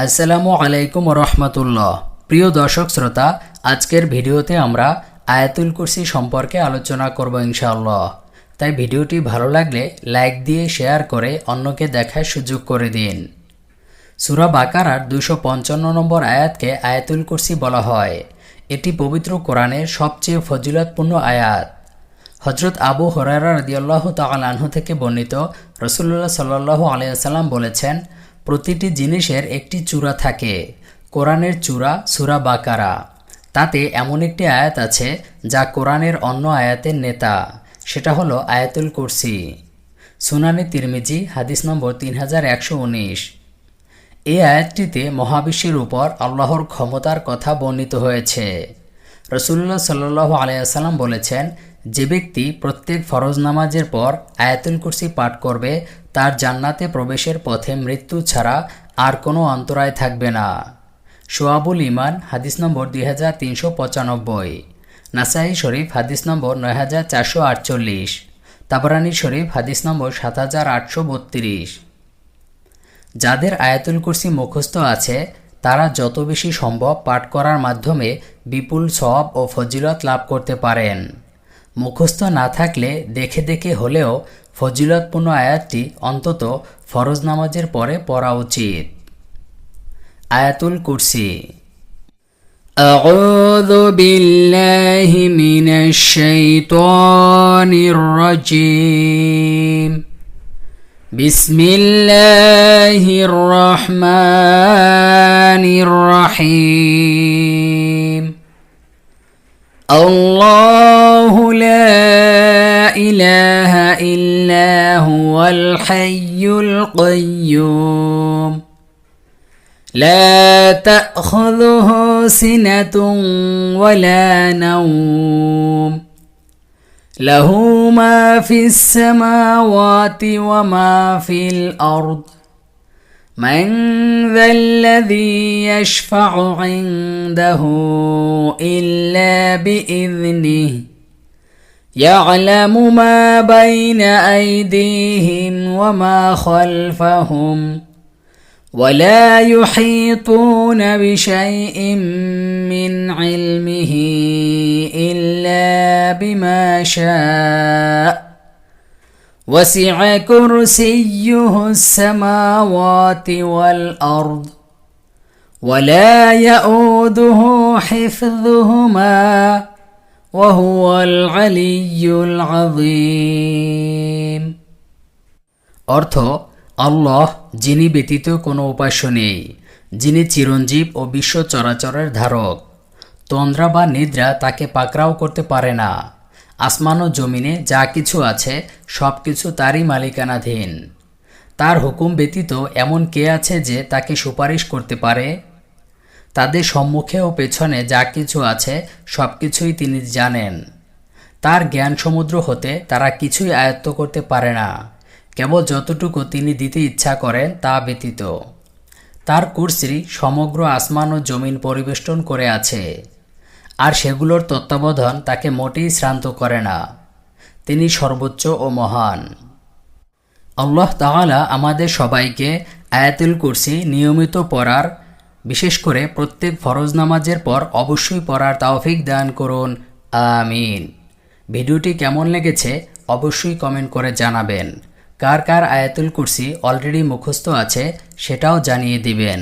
আসসালামু আলাইকুম রহমতুল্লাহ। প্রিয় দর্শক শ্রোতা, আজকের ভিডিওতে আমরা আয়াতুল কুরসি সম্পর্কে আলোচনা করব ইনশাআল্লাহ। তাই ভিডিওটি ভালো লাগলে লাইক দিয়ে শেয়ার করে অন্যকে দেখার সুযোগ করে দিন। সূরা বাকারার 255 নম্বর আয়াতকে আয়াতুল কুরসি বলা হয়। এটি পবিত্র কোরআনের সবচেয়ে ফজিলতপূর্ণ আয়াত। হযরত আবু হুরায়রা রাদিয়াল্লাহু তাআলা আনহু থেকে বর্ণিত, রাসূলুল্লাহ সাল্লাল্লাহু আলাইহি ওয়াসাল্লাম বলেছেন, প্রতিটি জিনিসের একটি চূড়া থাকে। কোরআনের চূড়া সূরা বাকারা। তাতে এমন একটি আয়াত আছে যা কোরআনের অন্য আয়াতের নেতা, সেটা হলো আয়াতুল কুরসি। সুনানে তিরমিজি হাদিস নম্বর 3119। এই আয়াতটিতে মহাবিশ্বের উপর আল্লাহর ক্ষমতার কথা বর্ণিত হয়েছে। রাসূলুল্লাহ সাল্লাল্লাহু আলাইহি ওয়াসাল্লাম বলেছেন, যে ব্যক্তি প্রত্যেক ফরজ নামাজের পর আয়াতুল কুরসি পাঠ করবে তার জান্নাতে প্রবেশের পথে মৃত্যু ছাড়া আর কোনো অন্তরায় থাকবে না। শুআবুল ঈমান হাদিস নম্বর 2395, নাসাঈ শরীফ হাদিস নম্বর 9448, তাবরানী শরীফ হাদিস নম্বর 7832। যাদের আয়াতুল কুরসি মুখস্থ আছে তারা যত বেশি সম্ভব পাঠ করার মাধ্যমে বিপুল সওয়াব ও ফজিলত লাভ করতে পারেন। মুখস্থ না থাকলে দেখে দেখে হলেও ফজিলতপূর্ণ আয়াতটি অন্তত ফরজ নামাজের পরে পড়া উচিত। আয়াতুল কুরসি। আউযু বিল্লাহি মিনাশ শাইতানির রাজীম। বিসমিল্লাহির রহমানির রহিম। আল্লাহু লা ইলাহা ইল্লা হুয়াল হাইয়ুল কাইয়্যুম লা তা'খুযুহু সিনাতুন ওয়ালা নাওম লাহু মা ফিস সামাওয়াতি ওয়া মা ফিল আরদ من ذا الذي يشفع عنده إلا بإذنه يعلم ما بين أيديهم وما خلفهم ولا يحيطون بشيء من علمه إلا بما شاء وسع كرسيه السماوات والأرض ولا يؤوده حفظهما وهو العلي العظيم। অর্থ, আল্লাহ যিনি ব্যতীত কোনো উপাস্য নেই, যিনি চিরঞ্জীব ও বিশ্ব চরাচরের ধারক। তন্দ্রা বা নিদ্রা তাকে পাকড়াও করতে পারে না। আসমান ও জমিনে যা কিছু আছে সব কিছু তারই মালিকানাধীন। তার হুকুম ব্যতীত এমন কে আছে যে তাকে সুপারিশ করতে পারে? তাদের সম্মুখে ও পেছনে যা কিছু আছে সব কিছুই তিনি জানেন। তার জ্ঞান সমুদ্র হতে তারা কিছুই আয়ত্ত করতে পারে না, কেবল যতটুকু তিনি দিতে ইচ্ছা করেন তা ব্যতীত। তার কুরসি সমগ্র আসমান ও জমিন পরিবেষ্টন করে আছে, আর সেগুলোর তত্ত্বাবধান তাকে মোটেই শ্রান্ত করে না। তিনি সর্বোচ্চ ও মহান। আল্লাহ তাআলা আমাদের সবাইকে আয়াতুল কুরসি নিয়মিত পড়ার, বিশেষ করে প্রত্যেক ফরজ নামাজের পর অবশ্যই পড়ার তৌফিক দান করুন, আমিন। ভিডিওটি কেমন লেগেছে অবশ্যই কমেন্ট করে জানাবেন। কার কার আয়াতুল কুরসি অলরেডি মুখস্থ আছে সেটাও জানিয়ে দিবেন।